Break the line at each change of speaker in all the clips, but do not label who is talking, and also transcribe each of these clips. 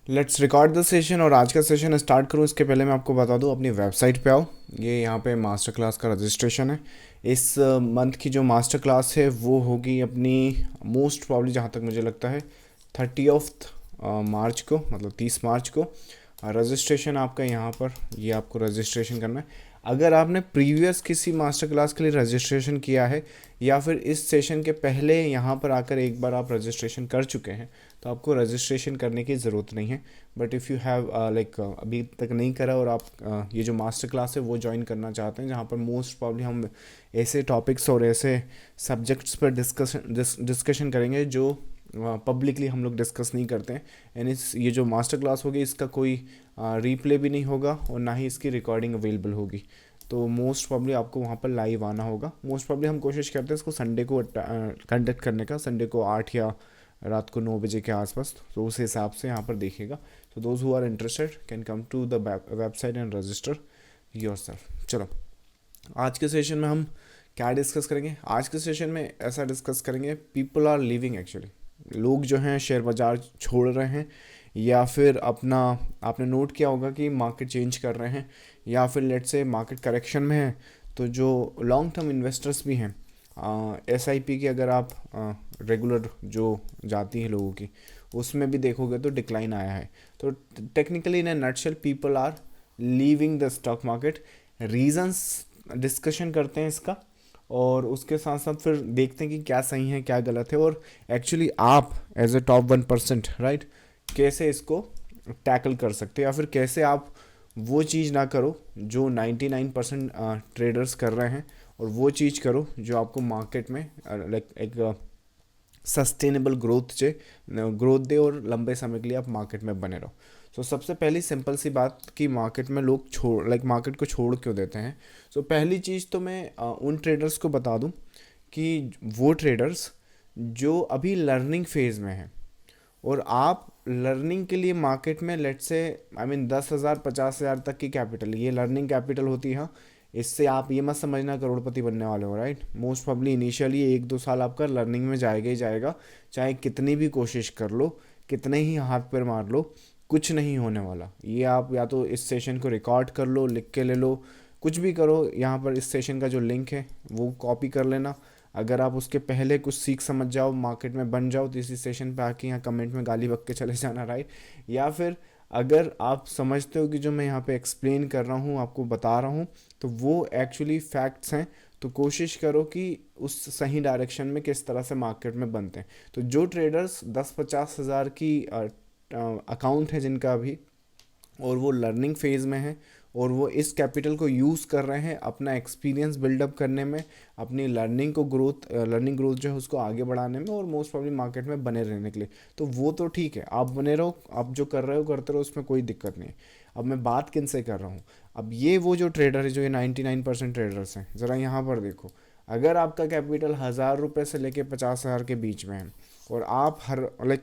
Let's record the session और आज का सेशन स्टार्ट करूँ इसके पहले मैं आपको बता दूँ अपनी वेबसाइट पे आओ। ये यहाँ पे मास्टर क्लास का रजिस्ट्रेशन है। इस मंथ की जो मास्टर क्लास है वो होगी अपनी मोस्ट प्रॉब्ली जहाँ तक मुझे लगता है 30 मार्च को, मतलब 30 मार्च को। रजिस्ट्रेशन आपका यहाँ पर, ये आपको रजिस्ट्रेशन करना है। अगर आपने प्रीवियस किसी मास्टर क्लास के लिए रजिस्ट्रेशन किया है या फिर इस सेशन के पहले यहाँ पर आकर एक बार आप रजिस्ट्रेशन कर चुके हैं तो आपको रजिस्ट्रेशन करने की ज़रूरत नहीं है। But if you have like अभी तक नहीं करा और आप ये जो मास्टर क्लास है वो ज्वाइन करना चाहते हैं जहाँ पर मोस्ट प्रॉब्ली हम ऐसे टॉपिक्स और ऐसे सब्जेक्ट्स पर डिस्कशन करेंगे जो पब्लिकली हम लोग डिस्कस नहीं करते हैं। एंड इस ये जो मास्टर क्लास होगी इसका कोई रीप्ले भी नहीं होगा और ना ही इसकी रिकॉर्डिंग अवेलेबल होगी। तो मोस्ट प्रॉब्ली आपको वहाँ पर लाइव आना होगा। मोस्ट प्रॉब्ली हम कोशिश करते हैं इसको संडे को कंडक्ट करने का, संडे को 8 या रात को 9 बजे के आसपास। तो उस हिसाब से यहाँ पर देखिएगा। तो those who are interested can come to the website and register yourself. चलो, आज के सेशन में हम क्या डिस्कस करेंगे? आज के सेशन में ऐसा डिस्कस करेंगे, पीपल आर लिविंग एक्चुअली, लोग जो हैं शेयर बाज़ार छोड़ रहे हैं या फिर अपना, आपने नोट किया होगा कि मार्केट चेंज कर रहे हैं या फिर लेट से मार्केट करेक्शन में है। तो जो लॉन्ग टर्म इन्वेस्टर्स भी हैं, एसआईपी की अगर आप रेगुलर जो जाती है लोगों की उसमें भी देखोगे तो डिक्लाइन आया है। तो technically in a nutshell people are leaving the stock market. Reasons discussion करते हैं इसका और उसके साथ साथ फिर देखते हैं कि क्या सही है क्या गलत है और एक्चुअली आप एज ए टॉप 1% राइट कैसे इसको टैकल कर सकते हैं या फिर कैसे आप वो चीज़ ना करो जो 99% ट्रेडर्स कर रहे हैं और वो चीज़ करो जो आपको मार्केट में लाइक एक सस्टेनेबल ग्रोथ दे और लंबे समय के लिए आप मार्केट में बने रहो। सो सबसे पहली सिंपल सी बात कि मार्केट में लोग मार्केट को छोड़ क्यों देते हैं। सो पहली चीज़ तो मैं उन ट्रेडर्स को बता दूं कि वो ट्रेडर्स जो अभी लर्निंग फेज़ में हैं और आप लर्निंग के लिए मार्केट में लेट से आई मीन 10,000 50,000 तक की कैपिटल, ये लर्निंग कैपिटल होती है। इससे आप ये मत समझना करोड़पति बनने वाले हो, राइट। मोस्ट प्रॉब्ली इनिशियली 1-2 साल आपका लर्निंग में जाएगा ही जाएगा, चाहे कितनी भी कोशिश कर लो, कितने ही हाथ पैर मार लो, कुछ नहीं होने वाला। ये आप या तो इस सेशन को रिकॉर्ड कर लो, लिख के ले लो, कुछ भी करो। यहाँ पर इस सेशन का जो लिंक है वो कॉपी कर लेना। अगर आप उसके पहले कुछ सीख समझ जाओ, मार्केट में बन जाओ, तो इसी सेशन पे आके यहाँ कमेंट में गाली बक के चले जाना, राइट। या फिर अगर आप समझते हो कि जो मैं यहाँ पे एक्सप्लेन कर रहा हूँ, आपको बता रहा हूँ, तो वो एक्चुअली फैक्ट्स हैं, तो कोशिश करो कि उस सही डायरेक्शन में किस तरह से मार्केट में बनते हैं। तो जो ट्रेडर्स 10-50 हज़ार की अकाउंट है जिनका अभी और वो लर्निंग फेज़ में है और वो इस कैपिटल को यूज़ कर रहे हैं अपना एक्सपीरियंस बिल्डअप करने में, अपनी लर्निंग ग्रोथ जो है उसको आगे बढ़ाने में और मोस्ट प्रॉब्ली मार्केट में बने रहने के लिए, तो वो तो ठीक है, आप बने रहो, आप जो कर रहे हो करते रहो, उसमें कोई दिक्कत नहीं है। अब मैं बात किन से कर रहा हूँ? अब ये वो जो ट्रेडर है, जो ये 99% ट्रेडर्स हैं, ज़रा यहाँ पर देखो। अगर आपका कैपिटल 1,000 रुपये से लेके 50,000 के बीच में है और आप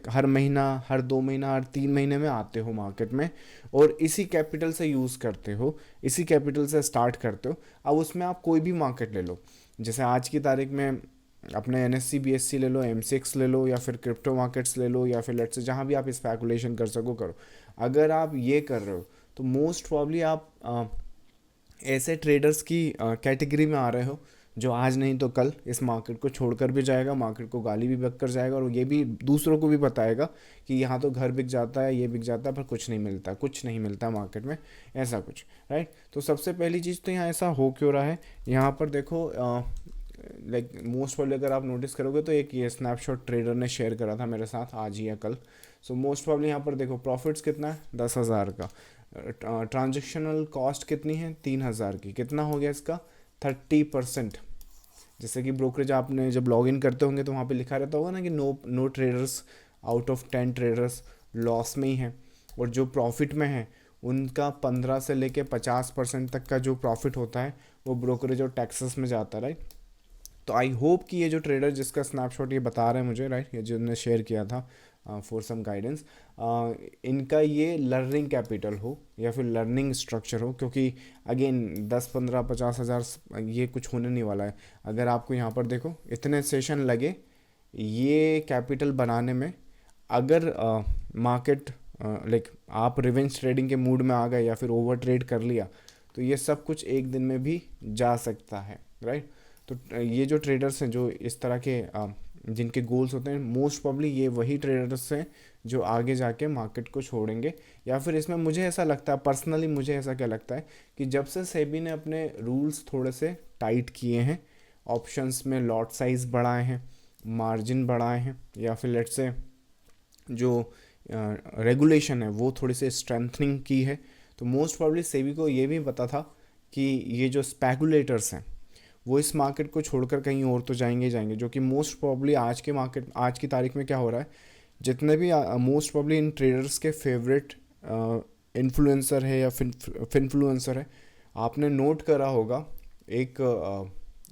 हर महीना, हर 2 महीना, हर 3 महीने में आते हो मार्केट में और इसी कैपिटल से यूज़ करते हो, इसी कैपिटल से स्टार्ट करते हो, अब उसमें आप कोई भी मार्केट ले लो। जैसे आज की तारीख में अपने NSE BSE ले लो, MCX ले लो या फिर क्रिप्टो मार्केट्स ले लो या फिर लेट्स से जहाँ भी आप स्पेकुलेशन कर सको करो। अगर आप ये कर रहे हो तो मोस्ट प्रॉब्ली आप ऐसे ट्रेडर्स की कैटेगरी में आ रहे हो जो आज नहीं तो कल इस मार्केट को छोड़कर भी जाएगा, मार्केट को गाली भी बक कर जाएगा और ये भी दूसरों को भी बताएगा कि यहाँ तो घर बिक जाता है, ये बिक जाता है, पर कुछ नहीं मिलता, कुछ नहीं मिलता मार्केट में, ऐसा कुछ, राइट। तो सबसे पहली चीज़ तो यहाँ ऐसा हो क्यों रहा है, यहाँ पर देखो। लाइक मोस्ट प्रॉब्ली अगर आप नोटिस करोगे तो एक ये स्नैपशॉट ट्रेडर ने शेयर करा था मेरे साथ आज ही या कल। सो मोस्ट प्रॉब्ली यहाँ पर देखो प्रॉफिट्स कितना है, 10,000 का। ट्रांजेक्शनल कॉस्ट कितनी है, 3,000 की। कितना हो गया इसका, 30%। जैसे कि ब्रोकरेज आपने जब लॉग इन करते होंगे तो वहाँ पे लिखा रहता होगा ना कि no traders out of 10 traders loss में ही हैं और जो प्रॉफिट में है उनका 15 से लेके 50% तक का जो प्रॉफिट होता है वो ब्रोकरेज और टैक्सेस में जाता है, राइट। तो आई होप कि ये जो ट्रेडर जिसका स्नैपशॉट ये बता रहे हैं मुझे, राइट, ये जो ने शेयर किया था फॉर सम गाइडेंस, इनका ये लर्निंग कैपिटल हो या फिर लर्निंग स्ट्रक्चर हो, क्योंकि अगेन 10, 15, 50 हज़ार ये कुछ होने नहीं वाला है। अगर आपको यहाँ पर देखो इतने सेशन लगे ये कैपिटल बनाने में, अगर मार्केट लाइक आप रिवेंज ट्रेडिंग के मूड में आ गए या फिर ओवर ट्रेड कर लिया, तो ये सब कुछ एक दिन में भी जा सकता है, राइट। तो ये जो ट्रेडर्स हैं जो इस तरह के जिनके गोल्स होते हैं, मोस्ट प्रॉब्ली ये वही ट्रेडर्स हैं जो आगे जाके मार्केट को छोड़ेंगे। या फिर इसमें मुझे ऐसा लगता है, पर्सनली मुझे ऐसा क्या लगता है कि जब से सेबी ने अपने रूल्स थोड़े से टाइट किए हैं, ऑप्शंस में लॉट साइज़ बढ़ाए हैं, मार्जिन बढ़ाए हैं, या फिर लेट्स से जो रेगुलेशन है वो थोड़ी सी स्ट्रेंथनिंग की है, तो मोस्ट प्रॉब्ली सेबी को ये भी पता था कि ये जो स्पेकुलेटर्स हैं वो इस मार्केट को छोड़कर कहीं और तो जाएंगे ही जाएंगे। जो कि मोस्ट प्रॉब्ली आज की तारीख में क्या हो रहा है, जितने भी मोस्ट प्रॉब्ली इन ट्रेडर्स के फेवरेट इन्फ्लुएंसर है या फिनफ्लुएंसर है, आपने नोट करा होगा एक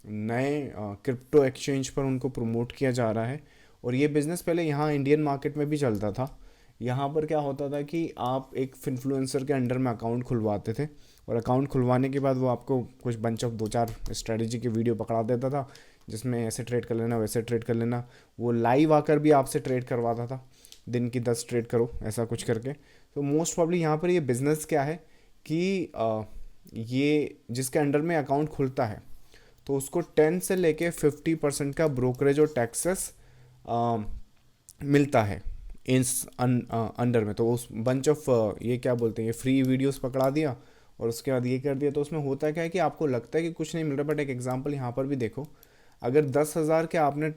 नए क्रिप्टो एक्सचेंज पर उनको प्रमोट किया जा रहा है। और ये बिज़नेस पहले यहाँ इंडियन मार्केट में भी चलता था। यहाँ पर क्या होता था कि आप एक इन्फ्लुएंसर के अंडर में अकाउंट खुलवाते थे, और अकाउंट खुलवाने के बाद वो आपको कुछ बंच ऑफ 2-4 स्ट्रेटजी के वीडियो पकड़ा देता था, जिसमें ऐसे ट्रेड कर लेना, वैसे ट्रेड कर लेना। वो लाइव आकर भी आपसे ट्रेड करवाता था, दिन की 10 ट्रेड करो, ऐसा कुछ करके। तो मोस्ट प्रॉब्ली यहाँ पर ये बिज़नेस क्या है कि ये जिसके अंडर में अकाउंट खुलता है तो उसको 10 से लेके 50% का ब्रोकरेज और टैक्सेस मिलता है इस अंडर में। तो उस बंच ऑफ ये क्या बोलते हैं, ये फ्री वीडियोस पकड़ा दिया और उसके बाद ये कर दिया। तो उसमें होता क्या है कि आपको लगता है कि कुछ नहीं मिल रहा, बट एक एग्जांपल यहाँ पर भी देखो, अगर 10,000 के आपने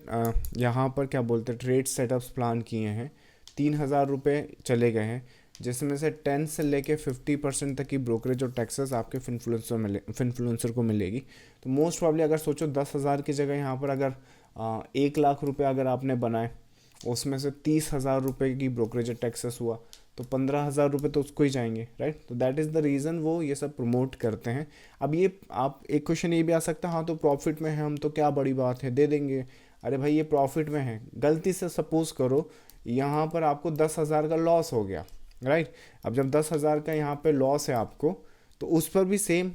यहाँ पर क्या बोलते हैं ट्रेड सेटअप्स प्लान किए हैं, 3,000 रुपये चले गए हैं, जिसमें से 10 से लेके 50% तक की ब्रोकरेज और टैक्सेस आपके फिनफ्लुएंसर को मिलेगी। तो मोस्ट प्रॉब्ली अगर सोचो 10,000 की जगह यहाँ पर अगर 1,00,000 रुपये अगर आपने बनाए, उसमें से 30,000 रुपये की ब्रोकरेज टैक्सेस हुआ, तो 15,000 रुपये तो उसको ही जाएंगे, राइट। तो दैट इज़ द रीज़न वो ये सब प्रमोट करते हैं। अब ये आप एक क्वेश्चन ये भी आ सकता है, हाँ तो प्रॉफिट में है हम तो क्या बड़ी बात है, दे देंगे। अरे भाई ये प्रॉफिट में है, गलती से सपोज़ करो यहाँ पर आपको 10,000 का लॉस हो गया, राइट। अब जब 10,000 का यहाँ पे लॉस है आपको, तो उस पर भी सेम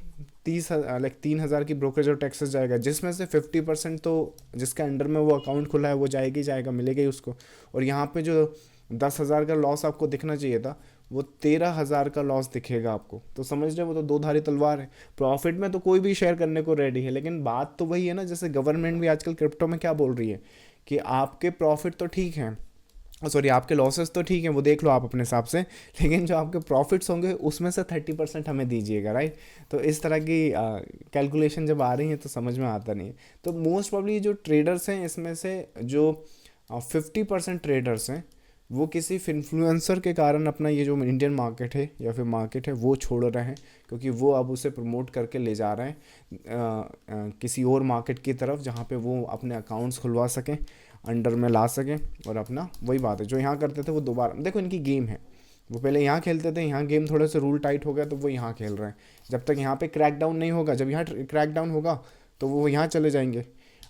3,000 की ब्रोकरेज और टैक्सेस जाएगा, जिसमें से 50% तो जिसके अंडर में वो अकाउंट खुला है वो जाएगा ही जाएगा, मिलेगा ही उसको। और यहाँ पे जो 10,000 का लॉस आपको दिखना चाहिए था, वो 13,000 का लॉस दिखेगा आपको। तो समझ रहे, वो तो दो धारी तलवार है। प्रॉफिट में तो कोई भी शेयर करने को रेडी है, लेकिन बात तो वही है ना, जैसे गवर्नमेंट भी आजकल क्रिप्टो में क्या बोल रही है कि आपके प्रॉफिट तो ठीक हैं, सॉरी आपके लॉसेस तो ठीक हैं, वो देख लो आप अपने हिसाब से, लेकिन जो आपके प्रॉफिट्स होंगे उसमें से 30% हमें दीजिएगा, राइट। तो इस तरह की कैलकुलेशन जब आ रही है तो समझ में आता नहीं है। तो मोस्ट प्रॉब्ली जो ट्रेडर्स हैं, इसमें से जो 50% ट्रेडर्स हैं वो किसी इन्फ्लुएंसर के कारण अपना ये जो इंडियन मार्केट है या फिर मार्केट है वो छोड़ रहे हैं, क्योंकि वो अब उसे प्रमोट करके ले जा रहे हैं किसी और मार्केट की तरफ, जहाँ पे वो अपने अकाउंट्स खुलवा सकें, अंडर में ला सकें, और अपना वही बात है जो यहाँ करते थे वो दोबारा, देखो इनकी गेम है, वो पहले यहाँ खेलते थे, यहाँ गेम थोड़े से रूल टाइट हो गया तो वो यहाँ खेल रहे हैं। जब तक यहाँ पे क्रैक डाउन नहीं होगा, जब यहाँ क्रैक डाउन होगा तो वो यहाँ चले जाएंगे।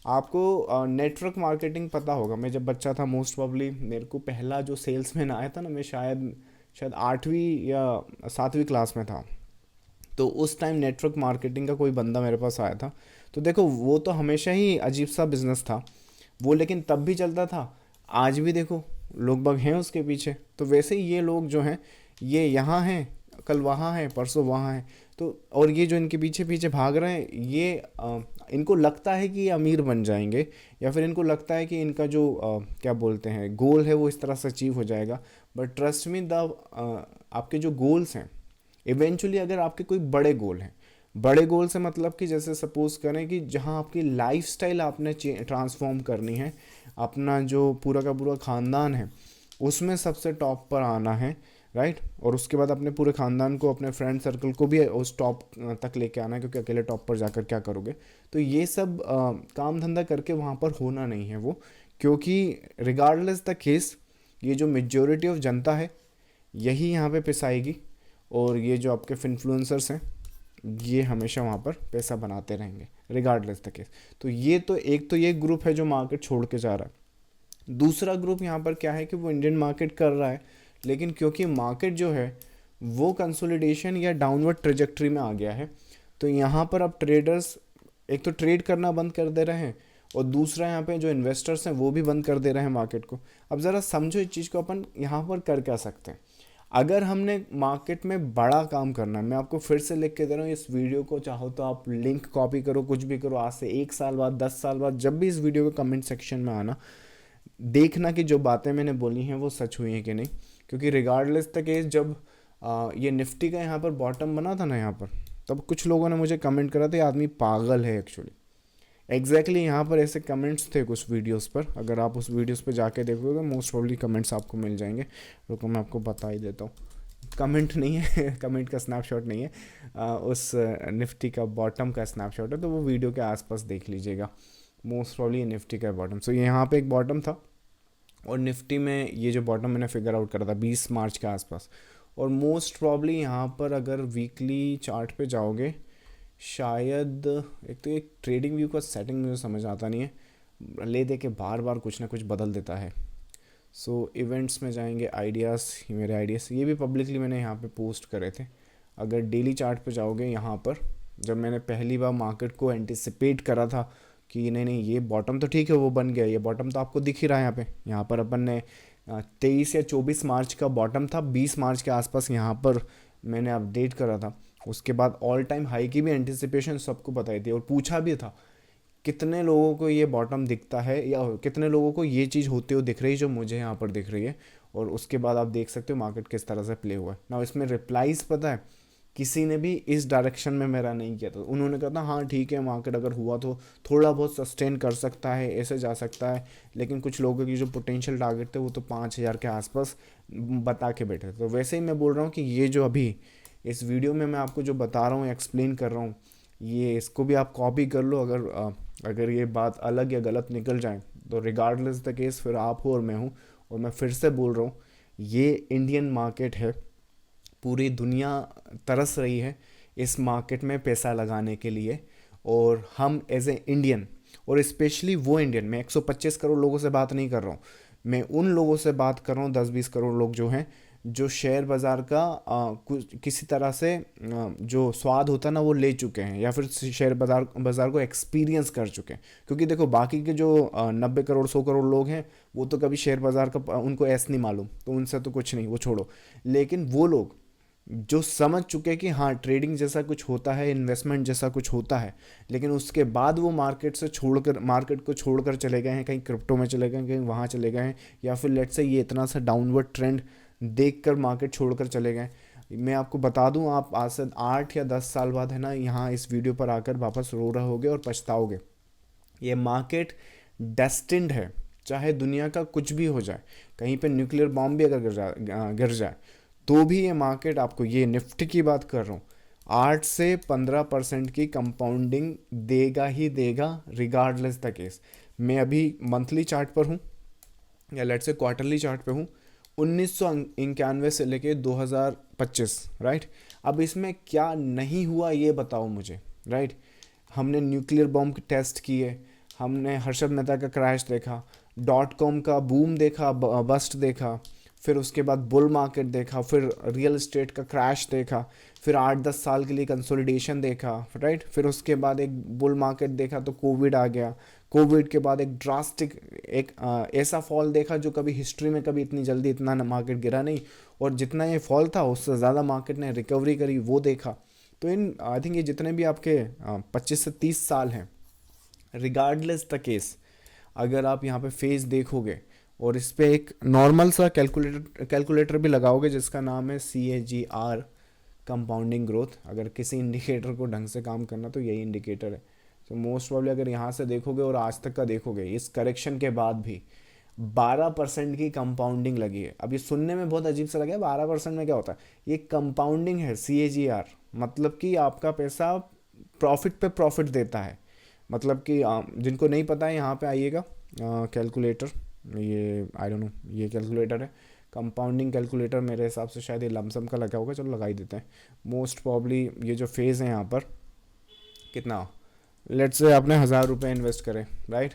आपको नेटवर्क मार्केटिंग पता होगा, मैं जब बच्चा था मोस्ट प्रॉब्ली मेरे को पहला जो सेल्समैन आया था ना, मैं शायद 8वीं या 7वीं क्लास में था, तो उस टाइम नेटवर्क मार्केटिंग का कोई बंदा मेरे पास आया था। तो देखो वो तो हमेशा ही अजीब सा बिज़नेस था वो, लेकिन तब भी चलता था, आज भी देखो लोग बाग हैं उसके पीछे। तो वैसे ही ये लोग जो हैं ये यहाँ हैं, कल वहाँ हैं, परसों वहाँ हैं। तो और ये जो इनके पीछे पीछे भाग रहे हैं, ये इनको लगता है कि ये अमीर बन जाएंगे, या फिर इनको लगता है कि इनका जो क्या बोलते हैं गोल है वो इस तरह से अचीव हो जाएगा। बट ट्रस्ट मी आपके जो गोल्स हैं, इवेंचुअली अगर आपके कोई बड़े गोल हैं, बड़े गोल से मतलब कि जैसे सपोज़ करें कि जहां आपकी लाइफस्टाइल आपने ट्रांसफॉर्म करनी है, अपना जो पूरा का पूरा ख़ानदान है उसमें सबसे टॉप पर आना है, राइट। और उसके बाद अपने पूरे ख़ानदान को, अपने फ्रेंड सर्कल को भी उस टॉप तक लेके आना है, क्योंकि अकेले टॉप पर जाकर क्या करोगे। तो ये सब काम धंधा करके वहाँ पर होना नहीं है वो, क्योंकि रिगार्डलेस द केस ये जो मेजॉरिटी ऑफ जनता है यही यहाँ पे पिसाएगी, और ये जो आपके इन्फ्लुएंसर्स हैं ये हमेशा वहाँ पर पैसा बनाते रहेंगे रिगार्डलेस द केस। तो ये तो एक तो ये ग्रुप है जो मार्केट छोड़ के जा रहा है। दूसरा ग्रुप यहाँ पर क्या है कि वो इंडियन मार्केट कर रहा है, लेकिन क्योंकि मार्केट जो है वो कंसोलिडेशन या डाउनवर्ड ट्रेजेक्ट्री में आ गया है, तो यहाँ पर अब ट्रेडर्स एक तो ट्रेड करना बंद कर दे रहे हैं, और दूसरा यहाँ पे जो इन्वेस्टर्स हैं वो भी बंद कर दे रहे हैं मार्केट को। अब ज़रा समझो इस चीज़ को, अपन यहाँ पर कर क्या सकते हैं। अगर हमने मार्केट में बड़ा काम करना है, मैं आपको फिर से लिख के दे रहा हूँ, इस वीडियो को चाहो तो आप लिंक कॉपी करो, कुछ भी करो, आज से 1 साल बाद, 10 साल बाद, जब भी इस वीडियो के कमेंट सेक्शन में आना, देखना कि जो बातें मैंने बोली हैं वो सच हुई हैं कि नहीं। क्योंकि रिगार्डलेस द केस, जब ये निफ्टी का यहाँ पर बॉटम बना था ना यहाँ पर, तब कुछ लोगों ने मुझे कमेंट करा था ये आदमी पागल है एक्चुअली। एग्जैक्टली यहाँ पर ऐसे कमेंट्स थे कुछ वीडियोस पर, अगर आप उस वीडियोस पर जाके देखोगे तो मोस्ट प्रॉब्ली कमेंट्स आपको मिल जाएंगे। रुको मैं आपको बता ही देता हूँ, कमेंट नहीं है कमेंट का स्नैपशॉट नहीं है, उस निफ्टी का बॉटम का स्नैपशॉट है, तो वो वीडियो के आसपास देख लीजिएगा। मोस्ट प्रॉब्ली निफ्टी का बॉटम, सो यहाँ पे एक बॉटम था, और निफ्टी में ये जो बॉटम मैंने फिगर आउट करा था 20 मार्च के आसपास। और मोस्ट प्रॉब्ली यहाँ पर अगर वीकली चार्ट पे जाओगे, शायद एक तो एक ट्रेडिंग व्यू का सेटिंग मुझे समझ आता नहीं है, ले दे के बार बार कुछ ना कुछ बदल देता है। सो इवेंट्स में जाएंगे, आइडियाज़, मेरे आइडियाज़ ये भी पब्लिकली मैंने यहाँ पे पोस्ट करे थे। अगर डेली चार्ट पे जाओगे, यहाँ पर जब मैंने पहली बार मार्केट को एंटिसिपेट करा था कि नहीं नहीं ये बॉटम तो ठीक है वो बन गया, ये बॉटम तो आपको दिख ही रहा है यहाँ पे, यहाँ पर अपन ने 23 या 24 मार्च का बॉटम था, 20 मार्च के आसपास यहाँ पर मैंने अपडेट करा था। उसके बाद ऑल टाइम हाई की भी एंटिसिपेशन सबको बताई थी, और पूछा भी था कितने लोगों को ये बॉटम दिखता है, या कितने लोगों को ये चीज़ होते हुए दिख रही है जो मुझे यहाँ पर दिख रही है। और उसके बाद आप देख सकते हो मार्केट किस तरह से प्ले हुआ है ना। इसमें रिप्लाईज पता है, किसी ने भी इस डायरेक्शन में मेरा नहीं किया था। उन्होंने कहा था हाँ ठीक है, मार्केट अगर हुआ तो थोड़ा बहुत सस्टेन कर सकता है, ऐसे जा सकता है, लेकिन कुछ लोगों की जो पोटेंशियल टारगेट थे वो तो 5,000 के आसपास बता के बैठे थे। तो वैसे ही मैं बोल रहा हूँ कि ये जो अभी इस वीडियो में मैं आपको जो बता रहा हूँ, एक्सप्लेन कर रहा हूँ, ये इसको भी आप कॉपी कर लो। अगर ये बात अलग या गलत निकल जाए तो रिगार्डलेस द केस फिर आप हो और मैं हूँ। और मैं फिर से बोल रहा हूँ, ये इंडियन मार्केट है, पूरी दुनिया तरस रही है इस मार्केट में पैसा लगाने के लिए। और हम एज ए इंडियन, और स्पेशली वो इंडियन, मैं 125 करोड़ लोगों से बात नहीं कर रहा हूँ, मैं उन लोगों से बात कर रहा हूँ 10-20 करोड़ लोग जो हैं, जो शेयर बाज़ार का किसी तरह से जो स्वाद होता है ना वो ले चुके हैं, या फिर शेयर बाज़ार बाज़ार को एक्सपीरियंस कर चुके हैं। क्योंकि देखो बाकी के जो 90 करोड़ 100 करोड़ लोग हैं, वो तो कभी शेयर बाज़ार का उनको ऐसा नहीं मालूम, तो उनसे तो कुछ नहीं, वो छोड़ो। लेकिन वो लोग जो समझ चुके हैं कि हाँ ट्रेडिंग जैसा कुछ होता है, इन्वेस्टमेंट जैसा कुछ होता है, लेकिन उसके बाद वो मार्केट को छोड़कर चले गए हैं, कहीं क्रिप्टो में चले गए हैं, कहीं वहाँ चले गए हैं, या फिर लेट्स से ये इतना सा डाउनवर्ड ट्रेंड देखकर मार्केट छोड़कर चले गए। मैं आपको बता दूं, आप आज से 8 या 10 साल बाद है ना यहाँ इस वीडियो पर आकर वापस रो रहोगे और पछताओगे। ये मार्केट डेस्टिन्ड है, चाहे दुनिया का कुछ भी हो जाए, कहीं पे न्यूक्लियर बॉम्ब भी अगर गिर जाए तो भी ये मार्केट आपको, ये निफ्टी की बात कर रहा हूँ, 8 से 15% की कंपाउंडिंग देगा ही देगा रिगार्डलेस द केस। मैं अभी मंथली चार्ट पर हूँ, या लेट्स से क्वार्टरली चार्ट पे हूँ, 1991 से लेके 2025, राइट। अब इसमें क्या नहीं हुआ ये बताओ मुझे, राइट। हमने न्यूक्लियर बॉम्ब टेस्ट किए, हमने हर्षद मेहता का क्रैश देखा, .com का बूम देखा, बस्ट देखा, फिर उसके बाद बुल मार्केट देखा, फिर रियल एस्टेट का क्रैश देखा, फिर 8-10 साल के लिए कंसोलिडेशन देखा, राइट। फिर उसके बाद एक बुल मार्केट देखा तो कोविड आ गया, कोविड के बाद एक ड्रास्टिक ऐसा फॉल देखा जो कभी हिस्ट्री में कभी इतनी जल्दी इतना मार्केट गिरा नहीं, और जितना ये फॉल था उससे ज़्यादा मार्केट ने रिकवरी करी, वो देखा। तो इन आई थिंक ये जितने भी आपके 25 से 30 साल हैं, रिगार्डलेस द केस, अगर आप यहाँ पे फेज देखोगे और इस पे एक नॉर्मल सा कैलकुलेटर भी लगाओगे जिसका नाम है CAGR, कंपाउंडिंग ग्रोथ, अगर किसी इंडिकेटर को ढंग से काम करना तो यही इंडिकेटर है। तो मोस्ट प्रॉब्ली अगर यहाँ से देखोगे और आज तक का देखोगे, इस करेक्शन के बाद भी 12% की कंपाउंडिंग लगी है। अब ये सुनने में बहुत अजीब सा लगे, 12% में क्या होता है, ये कंपाउंडिंग है CAGR, मतलब कि आपका पैसा प्रॉफिट पे प्रॉफिट देता है। मतलब कि जिनको नहीं पता है यहाँ पे आइएगा, कैलकुलेटर, ये आई डोंट नो, ये कैलकुलेटर है कंपाउंडिंग कैलकुलेटर, मेरे हिसाब से शायद ये लमसम का लगा होगा, चलो लगा ही देते हैं। मोस्ट प्रॉब्ली ये जो फेज़ है यहाँ पर, कितना, लेट्स से आपने 1,000 रुपये इन्वेस्ट करें, राइट,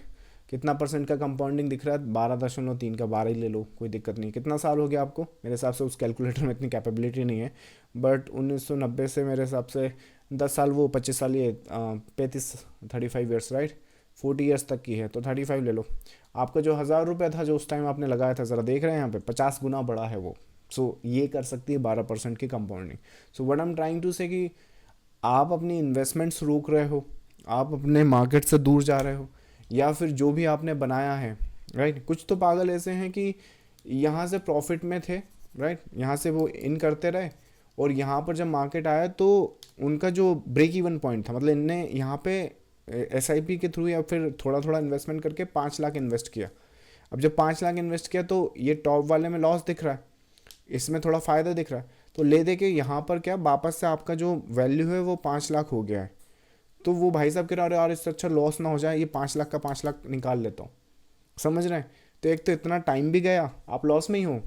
कितना परसेंट का कंपाउंडिंग दिख रहा है, 12.3 का, 12 ही ले लो, कोई दिक्कत नहीं। कितना साल हो गया आपको, मेरे हिसाब से उस कैलकुलेटर में इतनी कैपेबिलिटी नहीं है, बट 1990 से मेरे हिसाब से 10 साल, वो 25 साल, ये 35 ईयर्स, राइट, 40 ईयर्स तक की है, तो 35 ले लो। आपका जो 1,000 रुपये था जो उस टाइम आपने लगाया था, ज़रा देख रहे हैं यहाँ पे 50 गुना बड़ा है वो, सो ये कर सकती है 12% की compounding. So what I am trying to say कि आप अपनी इन्वेस्टमेंट्स रोक रहे हो, आप अपने मार्केट से दूर जा रहे हो, या फिर जो भी आपने बनाया है, राइट। कुछ तो पागल ऐसे हैं कि यहाँ से प्रॉफिट में थे, राइट, यहाँ से वो इन करते रहे, और यहाँ पर जब मार्केट आया तो उनका जो ब्रेक इवन पॉइंट था, मतलब इनने यहाँ पे एसआईपी के थ्रू या फिर थोड़ा थोड़ा इन्वेस्टमेंट करके 5 लाख इन्वेस्ट किया। अब जब 5 लाख इन्वेस्ट किया तो ये टॉप वाले में लॉस दिख रहा है, इसमें थोड़ा फ़ायदा दिख रहा है, तो ले दे के यहाँ पर क्या वापस से आपका जो वैल्यू है वो 5 लाख हो गया है। तो वो भाई साहब कह रहे हैं, अरे यार इससे अच्छा लॉस ना हो जाए, ये 5 लाख का 5 लाख निकाल लेता हूँ। समझ रहे हैं? तो एक तो इतना टाइम भी गया, आप लॉस में ही हो।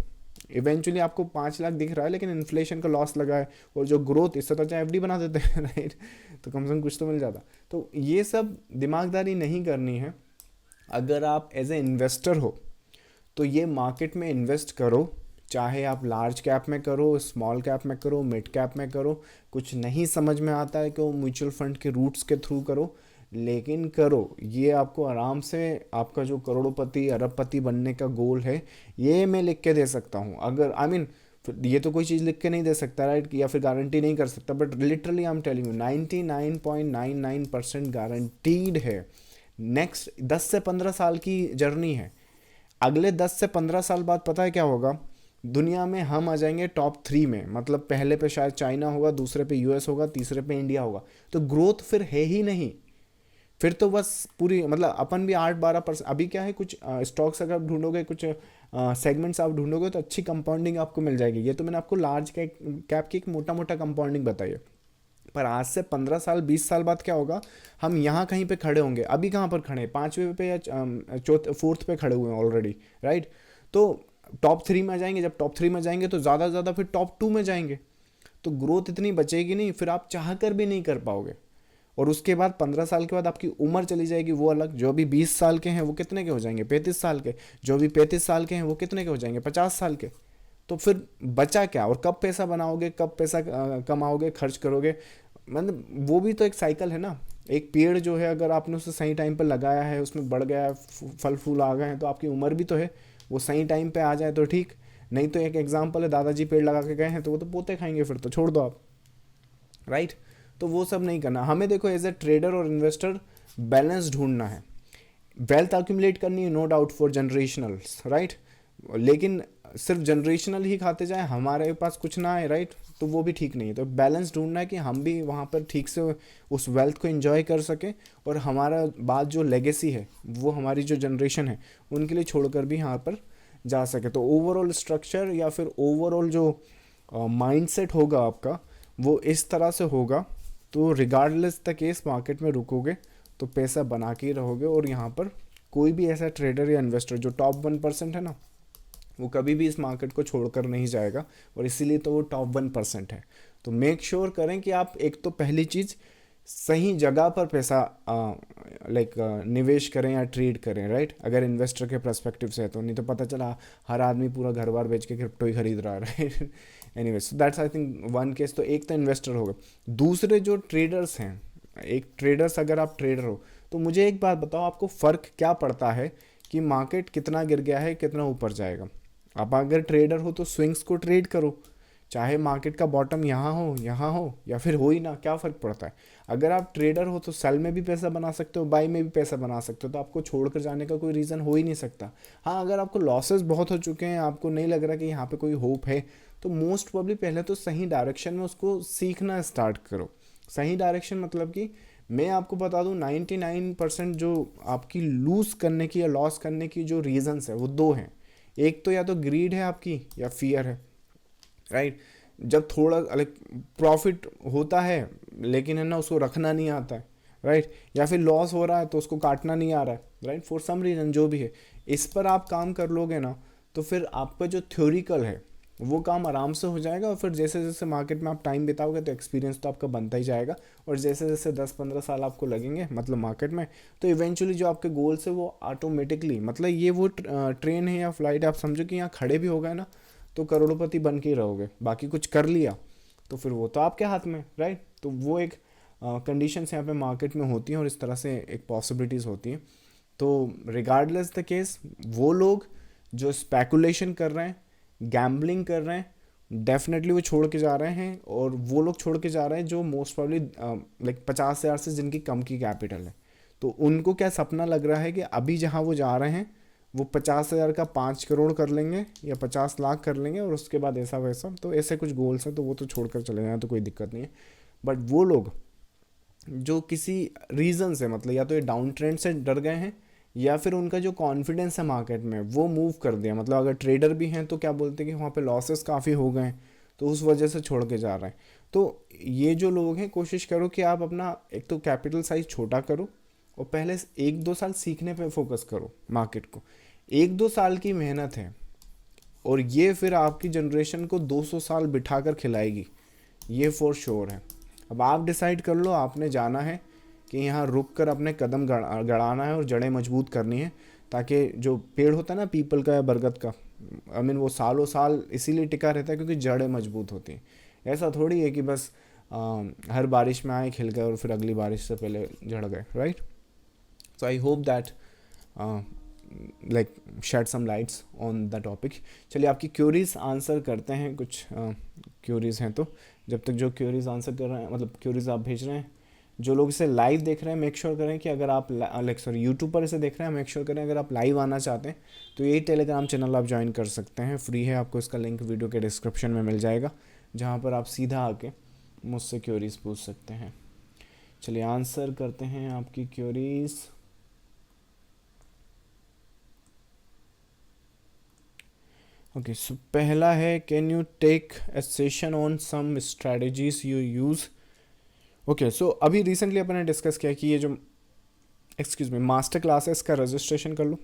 इवेंचुअली आपको 5 लाख दिख रहा है, लेकिन इन्फ्लेशन का लॉस लगा है, और जो ग्रोथ, इससे तो अच्छा एफडी बना देते हैं राइट, तो कम से कम कुछ तो मिल जाता। तो ये सब दिमागदारी नहीं करनी है। अगर आप एज ए इन्वेस्टर हो तो ये मार्केट में इन्वेस्ट करो, चाहे आप लार्ज कैप में करो, स्मॉल कैप में करो, मिड कैप में करो। कुछ नहीं समझ में आता है कि वो म्यूचुअल फंड के रूट्स के थ्रू करो, लेकिन करो। ये आपको आराम से आपका जो करोड़पति अरबपति बनने का गोल है, ये मैं लिख के दे सकता हूँ। अगर आई मीन ये तो कोई चीज़ लिख के नहीं दे सकता, राइट, या फिर गारंटी नहीं कर सकता, but literally I am telling you 99.99% guaranteed है। नेक्स्ट 10 से 15 साल की जर्नी है। अगले 10 से 15 साल बाद पता है क्या होगा? दुनिया में हम आ जाएंगे टॉप 3 में, मतलब पहले पे शायद चाइना होगा, दूसरे पे यूएस होगा, तीसरे पे इंडिया होगा। तो ग्रोथ फिर है ही नहीं, फिर तो बस पूरी, मतलब अपन भी 8-12%। अभी क्या है, कुछ स्टॉक्स अगर आप ढूंढोगे, कुछ सेगमेंट्स आप ढूंढोगे तो अच्छी कंपाउंडिंग आपको मिल जाएगी। ये तो मैंने आपको लार्ज कैप की एक मोटा मोटा कंपाउंडिंग बताई है, पर आज से 15 साल 20 साल बाद क्या होगा? हम यहाँ कहीं पे खड़े होंगे। अभी कहाँ पर खड़े हैं? 5वें पे या चौथे 4th पे खड़े हुए हैं ऑलरेडी, राइट। तो टॉप 3 में आ जाएंगे। जब टॉप 3 में जाएंगे तो ज़्यादा से ज़्यादा फिर टॉप 2 में जाएंगे। तो ग्रोथ इतनी बचेगी नहीं, फिर आप चाह कर भी नहीं कर पाओगे। और उसके बाद 15 साल के बाद आपकी उम्र चली जाएगी, वो अलग। जो अभी 20 साल के हैं वो कितने के हो जाएंगे? 35 साल के। जो अभी 35 साल के हैं वो कितने के हो जाएंगे? 50 साल के। तो फिर बचा क्या? और कब पैसा बनाओगे, कब पैसा कमाओगे, खर्च करोगे? मतलब वो भी तो एक साइकिल है ना। एक पेड़ जो है, अगर आपने उसे सही टाइम पर लगाया है, उसमें बढ़ गया है, फल फूल आ गए हैं, तो आपकी उम्र भी तो है। वो सही टाइम पे आ जाए तो ठीक, नहीं तो एक एग्जाम्पल है, दादाजी पेड़ लगा के गए हैं तो वो तो पोते खाएंगे, फिर तो छोड़ दो आप, राइट। तो वो सब नहीं करना हमें। देखो, एज ए ट्रेडर और इन्वेस्टर बैलेंस ढूंढना है। वेल्थ अक्यूमुलेट करनी है, no doubt, for generational, right, लेकिन सिर्फ जनरेशनल ही खाते जाए, हमारे पास कुछ ना आए, राइट, तो वो भी ठीक नहीं है। तो बैलेंस ढूंढना है कि हम भी वहाँ पर ठीक से उस वेल्थ को एंजॉय कर सकें, और हमारा बाद जो लेगेसी है, वो हमारी जो जनरेशन है उनके लिए छोड़कर भी यहाँ पर जा सके। तो ओवरऑल स्ट्रक्चर या फिर ओवरऑल जो माइंडसेट होगा आपका, वो इस तरह से होगा। तो रिगार्डलेस द केस मार्केट में रुकोगे तो पैसा बना के ही रहोगे। और यहाँ पर कोई भी ऐसा ट्रेडर या इन्वेस्टर जो टॉप 1% है ना, वो कभी भी इस मार्केट को छोड़कर नहीं जाएगा, और इसीलिए तो वो टॉप 1% है। तो मेक श्योर करें कि आप, एक तो पहली चीज़, सही जगह पर पैसा निवेश करें या ट्रेड करें, राइट, अगर इन्वेस्टर के पर्सपेक्टिव से है तो। नहीं तो पता चला हर आदमी पूरा घर बार बेच के क्रिप्टो ही खरीद रहा है, right. Anyway, so that's I think one case. तो एक तो इन्वेस्टर होगा। दूसरे जो ट्रेडर्स हैं, एक ट्रेडर्स, अगर आप ट्रेडर हो तो मुझे एक बात बताओ, आपको फ़र्क क्या पड़ता है कि मार्केट कितना गिर गया है, कितना ऊपर जाएगा? आप अगर ट्रेडर हो तो स्विंग्स को ट्रेड करो, चाहे मार्केट का बॉटम यहाँ हो या फिर हो ही ना, क्या फ़र्क पड़ता है? अगर आप ट्रेडर हो तो सेल में भी पैसा बना सकते हो, बाई में भी पैसा बना सकते हो, तो आपको छोड़कर जाने का कोई रीज़न हो ही नहीं सकता। हाँ, अगर आपको लॉसेस बहुत हो चुके हैं, आपको नहीं लग रहा कि यहाँ पे कोई होप है, तो मोस्ट प्रोबेबली पहले तो सही डायरेक्शन में उसको सीखना स्टार्ट करो। सही डायरेक्शन मतलब कि मैं आपको बता दूं, 99% जो आपकी लूज़ करने की या लॉस करने की जो रीज़न्स है वो दो हैं। एक तो या तो ग्रीड है आपकी, या फियर है, राइट। जब थोड़ा लाइक प्रॉफिट होता है लेकिन है ना, उसको रखना नहीं आता है, राइट, या फिर लॉस हो रहा है तो उसको काटना नहीं आ रहा है, राइट, फॉर सम रीज़न जो भी है, इस पर आप काम कर लोगे ना, तो फिर आपका जो थ्योरिकल है वो काम आराम से हो जाएगा। और फिर जैसे जैसे मार्केट में आप टाइम बिताओगे तो एक्सपीरियंस तो आपका बनता ही जाएगा। और जैसे जैसे 10-15 साल आपको लगेंगे, मतलब मार्केट में, तो इवेंचुअली जो आपके गोल्स है वो ऑटोमेटिकली, मतलब ये वो ट्रेन है या फ्लाइट, आप समझो कि यहाँ खड़े भी हो गए ना तो करोड़पति बन के ही रहोगे। बाकी कुछ कर लिया तो फिर वो तो आपके हाथ में, राइट। तो वो एक कंडीशंस यहाँ पे मार्केट में होती हैं, और इस तरह से एक पॉसिबिलिटीज़ होती हैं। तो रिगार्डलेस द केस, वो लोग जो स्पेकुलेशन कर रहे हैं, गैम्बलिंग कर रहे हैं, डेफिनेटली वो छोड़ के जा रहे हैं, और वो लोग छोड़ के जा रहे हैं जो मोस्ट प्रॉब्ली लाइक 50,000 से जिनकी कम की कैपिटल है। तो उनको क्या सपना लग रहा है कि अभी जहाँ वो जा रहे हैं वो 50,000 का 5 करोड़ कर लेंगे या 50 लाख कर लेंगे, और उसके बाद ऐसा वैसा, तो ऐसे कुछ गोल्स हैं, तो वो तो छोड़कर चले जाए तो कोई दिक्कत नहीं है। बट वो लोग जो किसी रीज़न से, मतलब या तो ये डाउन ट्रेंड से डर गए हैं, या फिर उनका जो कॉन्फिडेंस है मार्केट में वो मूव कर दिया, मतलब अगर ट्रेडर भी हैं तो क्या बोलते हैं कि वहाँ पे लॉसेस काफ़ी हो गए हैं, तो उस वजह से छोड़ के जा रहे हैं। तो ये जो लोग हैं, कोशिश करो कि आप अपना एक तो कैपिटल साइज छोटा करो, और पहले 1-2 साल सीखने पे फोकस करो मार्केट को। 1-2 साल की मेहनत है, और ये फिर आपकी जनरेशन को 200 साल बिठा कर खिलाएगी, ये फॉर श्योर है। अब आप डिसाइड कर लो, आपने जाना है कि यहाँ रुक कर अपने कदम गड़ाना है और जड़ें मजबूत करनी है, ताकि जो पेड़ होता है ना पीपल का या बरगद का, आई मीन वो सालों साल इसीलिए टिका रहता है क्योंकि जड़ें मजबूत होती हैं। ऐसा थोड़ी है कि बस हर बारिश में आए, खिल गए और फिर अगली बारिश से पहले झड़ गए, right. So I hope that like shed some lights on the topic. चलिए आपकी क्यूरीज आंसर करते हैं, कुछ क्यूरीज हैं तो जब तक जो क्यूरीज आंसर कर रहे हैं, मतलब क्यूरीज आप भेज रहे हैं, जो लोग इसे लाइव देख रहे हैं मेक श्योर करें कि अगर आप लाइक सॉरी यूट्यूब पर इसे देख रहे हैं, मेक श्योर करें अगर आप लाइव आना चाहते हैं तो यही टेलीग्राम चैनल आप ज्वाइन कर सकते हैं, फ्री है, आपको इसका लिंक वीडियो के डिस्क्रिप्शन में मिल जाएगा, जहाँ पर आप सीधा आके मुझसे क्यूरीज पूछ सकते हैं। चलिए आंसर करते हैं आपकी क्यूरीज। ओके, सो पहला है, can you take a session on some strategies you use. Okay, so अभी रिसेंटली अपन ने डिस्कस किया कि ये जो एक्सक्यूज मी मास्टर क्लास है, इसका रजिस्ट्रेशन कर लो।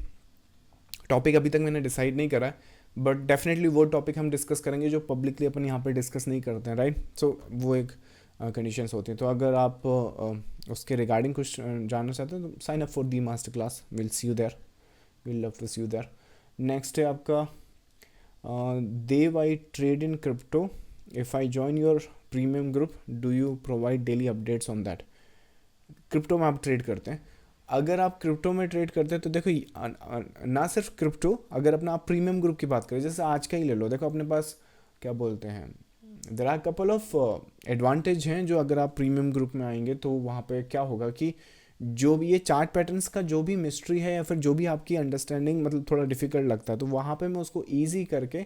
टॉपिक अभी तक मैंने डिसाइड नहीं करा है, बट डेफिनेटली वो टॉपिक हम डिस्कस करेंगे जो पब्लिकली अपन यहाँ पे डिस्कस नहीं करते हैं, राइट। सो वो एक कंडीशंस होती हैं। तो अगर आप उसके रिगार्डिंग कुछ जानना चाहते हैं तो sign up for the master class, will see you there, will love to see you there. Next है आपका, Dev I trade in crypto, if I join your premium group do you provide daily updates on that. Crypto में आप trade करते हैं, अगर आप crypto में trade करते हैं तो देखो ना सिर्फ क्रिप्टो, अगर अपना आप प्रीमियम ग्रुप की बात करें, जैसे आज का ही ले लो, देखो अपने पास क्या बोलते हैं, there are couple of advantage हैं जो अगर आप प्रीमियम ग्रुप में आएंगे तो वहाँ पे क्या होगा कि जो भी ये चार्ट पैटर्न्स का जो भी मिस्ट्री है या फिर जो भी आपकी अंडरस्टैंडिंग मतलब थोड़ा डिफिकल्ट लगता है, तो वहाँ पे मैं उसको ईजी करके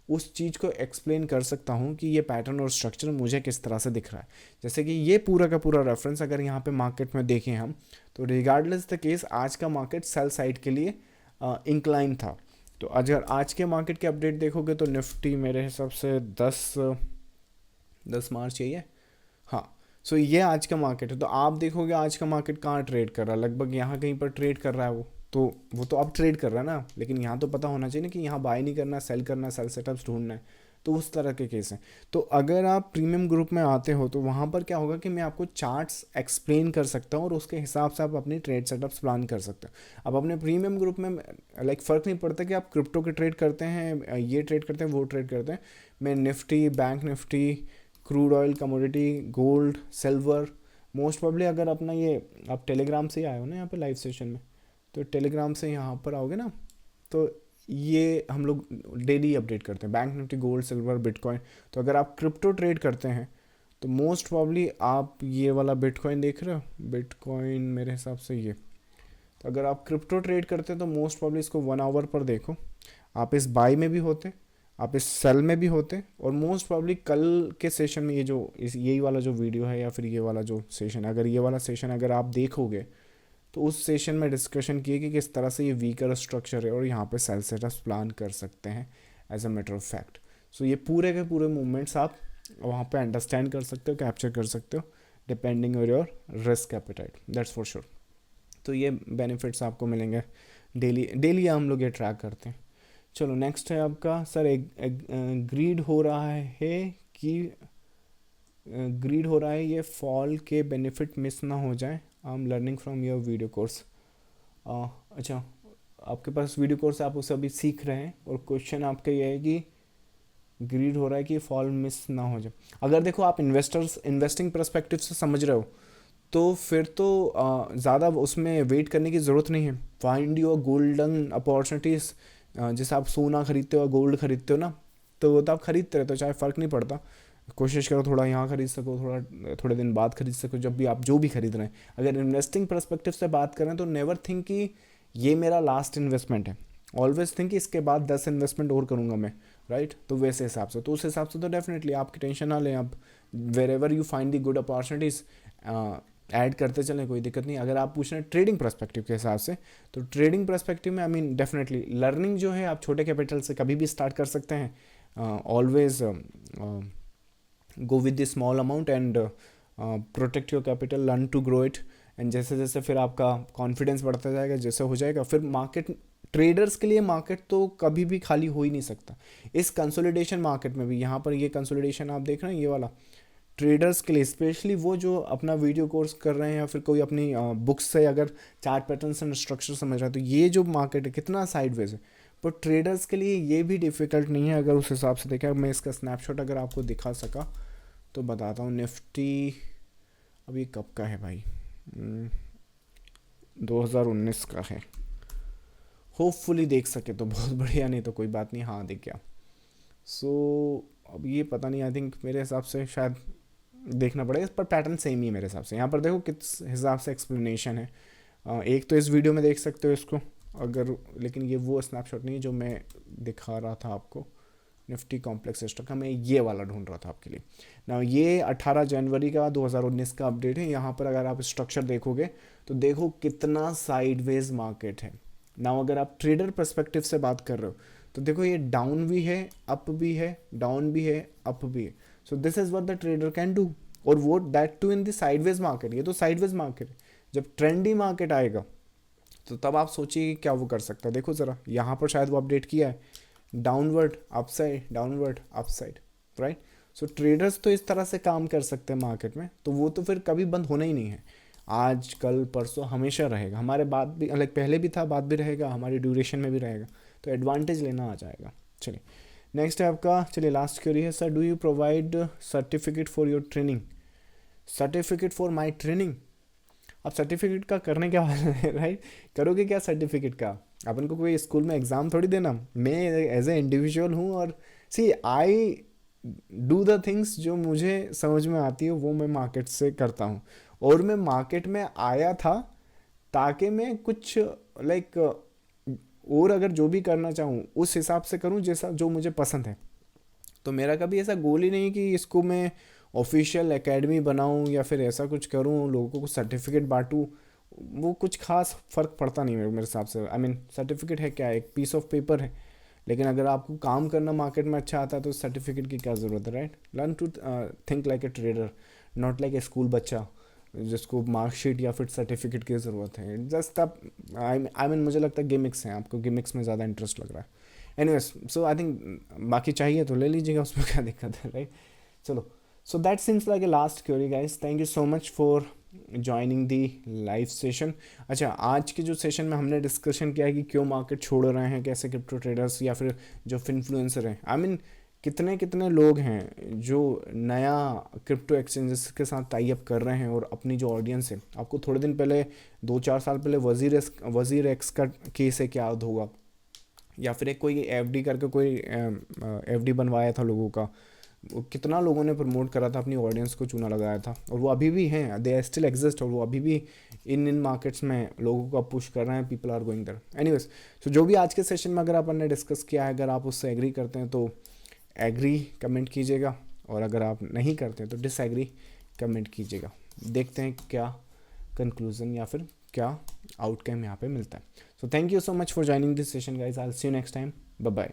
उस चीज़ को एक्सप्लेन कर सकता हूँ कि ये पैटर्न और स्ट्रक्चर मुझे किस तरह से दिख रहा है। जैसे कि ये पूरा का पूरा रेफरेंस अगर यहाँ पे मार्केट में देखें हम, तो रिगार्डलेस द केस आज का मार्केट सेल साइड के लिए इंक्लाइन था। तो अगर आज के मार्केट के अपडेट देखोगे तो निफ्टी मेरे हिसाब से 10 मार्च यही है, हाँ। सो ये आज का मार्केट है, तो आप देखोगे आज का मार्केट कहाँ ट्रेड कर रहा है, लगभग यहाँ कहीं पर ट्रेड कर रहा है वो तो अब ट्रेड कर रहा है ना, लेकिन यहाँ तो पता होना चाहिए ना कि यहाँ बाय नहीं करना, सेल करना, सेल सेटअप्स ढूंढना है, तो उस तरह के केस हैं। तो अगर आप प्रीमियम ग्रुप में आते हो तो वहाँ पर क्या होगा कि मैं आपको चार्ट्स एक्सप्लेन कर सकता हूँ और उसके हिसाब से आप अपनी ट्रेड सेटअप्स प्लान कर सकते हो। अब अपने प्रीमियम ग्रुप में लाइक फ़र्क नहीं पड़ता कि आप क्रिप्टो के ट्रेड करते हैं, ये ट्रेड करते हैं, वो ट्रेड करते हैं। मैं Nifty, bank Nifty, crude oil, commodity, gold, silver, most probably अगर अपना ये आप टेलीग्राम से ही आए हो ना यहाँ पे लाइव सेशन में, तो टेलीग्राम से यहाँ पर आओगे ना, तो ये हम लोग डेली अपडेट करते हैं bank Nifty, gold, silver, bitcoin. तो अगर आप क्रिप्टो ट्रेड करते हैं तो मोस्ट प्रॉब्ली आप ये वाला बिटकॉइन देख रहे हो, बिटकॉइन मेरे हिसाब से ये, तो अगर आप क्रिप्टो ट्रेड करते हैं तो मोस्ट प्रॉब्ली इसको 1 आवर पर देखो, आप इस बाई में भी होते, आप इस सेल में भी होते, और मोस्ट प्रॉब्ली कल के सेशन में ये जो यही वाला जो वीडियो है या फिर ये वाला जो सेशन, अगर ये वाला सेशन अगर आप देखोगे तो उस सेशन में डिस्कशन किए कि किस तरह से ये वीकर स्ट्रक्चर है और यहाँ पे सेल सेटअप्स प्लान कर सकते हैं as a matter of fact. So ये पूरे के पूरे मूवमेंट्स आप वहाँ पे अंडरस्टैंड कर सकते हो, कैप्चर कर सकते हो, depending on your risk appetite, that's for sure. तो ये बेनिफिट्स आपको मिलेंगे डेली हम लोग ये ट्रैक करते हैं। चलो नेक्स्ट है आपका, सर ग्रीड हो रहा है कि ग्रीड हो रहा है ये फॉल के बेनिफिट मिस ना हो जाए, I am learning from your video course. अच्छा, आपके पास वीडियो कोर्स, आप उसे अभी सीख रहे हैं और क्वेश्चन आपका ये है कि ग्रीड हो रहा है कि फॉल मिस ना हो जाए। अगर देखो आप इन्वेस्टिंग पर्सपेक्टिव से समझ रहे हो तो फिर तो ज़्यादा उसमें वेट करने की ज़रूरत नहीं है। फाइंड योर गोल्डन अपॉर्चुनिटीज़, जैसे आप सोना खरीदते हो, गोल्ड खरीदते हो ना, तो वो तो आप खरीदते रहते हो, चाहे फ़र्क नहीं पड़ता। कोशिश करो थोड़ा यहाँ खरीद सको, थोड़ा थोड़े दिन बाद खरीद सको, जब भी आप जो भी खरीद रहे हैं। अगर इन्वेस्टिंग पर्सपेक्टिव से बात करें तो नेवर थिंक कि ये मेरा लास्ट इन्वेस्टमेंट है। ऑलवेज थिंक कि इसके बाद 10 इन्वेस्टमेंट और करूँगा मैं, राइट। तो वैसे हिसाब से, तो उस हिसाब से तो डेफिनेटली आपकी टेंशन ना लें, आप wherever you find the good opportunities add करते चलें, कोई दिक्कत नहीं। अगर आप पूछ रहे हैं ट्रेडिंग पर्सपेक्टिव के हिसाब से, तो ट्रेडिंग पर्सपेक्टिव में आई मीन डेफिनेटली लर्निंग जो है आप छोटे कैपिटल से कभी भी स्टार्ट कर सकते हैं। Always go with the small amount and protect your capital, learn to grow it. And जैसे जैसे फिर आपका कॉन्फिडेंस बढ़ता जाएगा, जैसे हो जाएगा फिर मार्केट, ट्रेडर्स के लिए मार्केट तो कभी भी खाली हो ही नहीं सकता। इस कंसोलिडेशन मार्केट में भी, यहाँ पर ये कंसोलिडेशन आप देख रहे हैं ये वाला, ट्रेडर्स के लिए स्पेशली, वो जो अपना वीडियो कोर्स कर रहे हैं या फिर कोई अपनी बुक्स से अगर चार्ट पैटर्न्स एंड स्ट्रक्चर समझ रहा है, तो ये जो मार्केट है कितना साइडवेज है, पर ट्रेडर्स के लिए ये भी डिफ़िकल्ट नहीं है अगर उस हिसाब से देखें। मैं इसका स्नैपशॉट अगर आपको दिखा सका तो बताता हूँ। निफ्टी अभी कब का है भाई, 2019 का है। होपफुली देख सके तो बहुत बढ़िया, नहीं तो कोई बात नहीं। हाँ दिख गया। सो अब ये पता नहीं, आई थिंक मेरे हिसाब से शायद देखना पड़ेगा, पर पैटर्न सेम ही है मेरे हिसाब से। यहाँ पर देखो किस हिसाब से एक्सप्लेनेशन है। एक तो इस वीडियो में देख सकते हो इसको अगर, लेकिन ये वो स्नैपशॉट नहीं है जो मैं दिखा रहा था आपको। निफ्टी कॉम्प्लेक्स स्टॉक का मैं ये वाला ढूंढ रहा था आपके लिए ना। ये 18 जनवरी का 2019 का अपडेट है। यहाँ पर अगर आप स्ट्रक्चर देखोगे तो देखो कितना साइडवेज मार्केट है ना। अगर आप ट्रेडर पर्सपेक्टिव से बात कर रहे हो तो देखो ये डाउन भी है, अप भी है, डाउन भी है, अप भी है। So this is what the trader can do, और वो that too in the sideways market. ये तो साइडवेज मार्केट है। जब ट्रेंडी मार्केट आएगा तो तब आप सोचिए क्या वो कर सकता है। देखो ज़रा यहाँ पर शायद वो अपडेट किया है, downward upside, downward upside, right. So traders तो इस तरह से काम कर सकते हैं मार्केट में, तो वो तो फिर कभी बंद होना ही नहीं है। आज कल परसों हमेशा रहेगा, हमारे बाद भी, लाइक पहले भी था, बाद भी रहेगा, हमारी ड्यूरेशन में भी रहेगा, तो एडवांटेज लेना आ जाएगा। चलिए नेक्स्ट है आपका, चलिए लास्ट क्वेरी है, sir do you provide certificate for your training. Certificate for my training, अब सर्टिफिकेट का करने क्या वाला है, राइट। करोगे क्या सर्टिफिकेट का, अपन को कोई स्कूल में एग्ज़ाम थोड़ी देना। मैं एज ए इंडिविजुअल हूँ, और सी आई डू द थिंग्स जो मुझे समझ में आती है, वो मैं मार्केट से करता हूँ। और मैं मार्केट में आया था ताकि मैं कुछ लाइक और अगर जो भी करना चाहूँ उस हिसाब से करूँ जैसा जो मुझे पसंद है। तो मेरा कभी ऐसा गोल ही नहीं कि इसको मैं ऑफिशियल एकेडमी बनाऊँ या फिर ऐसा कुछ करूँ, लोगों को कुछ सर्टिफिकेट बांटूँ। वो कुछ खास फ़र्क पड़ता नहीं मेरे हिसाब से। आई मीन सर्टिफिकेट है क्या, एक पीस ऑफ पेपर है, लेकिन अगर आपको काम करना मार्केट में अच्छा आता है तो सर्टिफिकेट की क्या ज़रूरत है, right. Learn to think like a trader, not like a school बच्चा जिसको मार्कशीट या फिर सर्टिफिकेट की ज़रूरत है। जस्ट आप आई मीन मुझे लगता है गिमिक्स हैं, आपको गिमिक्स में ज़्यादा इंटरेस्ट लग रहा है। एनीवेज सो आई थिंक बाकी चाहिए तो ले लीजिएगा, उसमें क्या दिक्कत है, राइट। चलो, so that seems like a last query guys. Thank you so much for joining the live session. अच्छा, आज के जो सेशन में हमने डिस्कशन किया है कि क्यों मार्केट छोड़ रहे हैं, कैसे क्रिप्टो ट्रेडर्स या फिर जो इन्फ्लुएंसर हैं, आई मीन कितने कितने लोग हैं जो नया क्रिप्टो एक्सचेंजेस के साथ टाई अप कर रहे हैं, और अपनी जो ऑडियंस है, आपको थोड़े दिन पहले 2-4 साल पहले वजीर एक्स का केस है, क्या याद होगा, या फिर एक कोई एफडी करके कोई एफडी बनवाया था लोगों का, वो कितना लोगों ने प्रमोट करा था, अपनी ऑडियंस को चूना लगाया था, और वो अभी भी हैं, दे स्टिल एग्जिस्ट, और वो अभी भी इन मार्केट्स में लोगों को पुश कर रहे हैं, people are going there. Anyways, so जो भी आज के सेशन में अगर अपन ने डिस्कस किया है, अगर आप उससे एग्री करते हैं तो एग्री कमेंट कीजिएगा, और अगर आप नहीं करते तो डिसएग्री कमेंट कीजिएगा। देखते हैं क्या कंक्लूजन या फिर क्या आउटकम यहाँ पे मिलता है। So thank you so much for joining this session guys, I will see you next time, bye bye.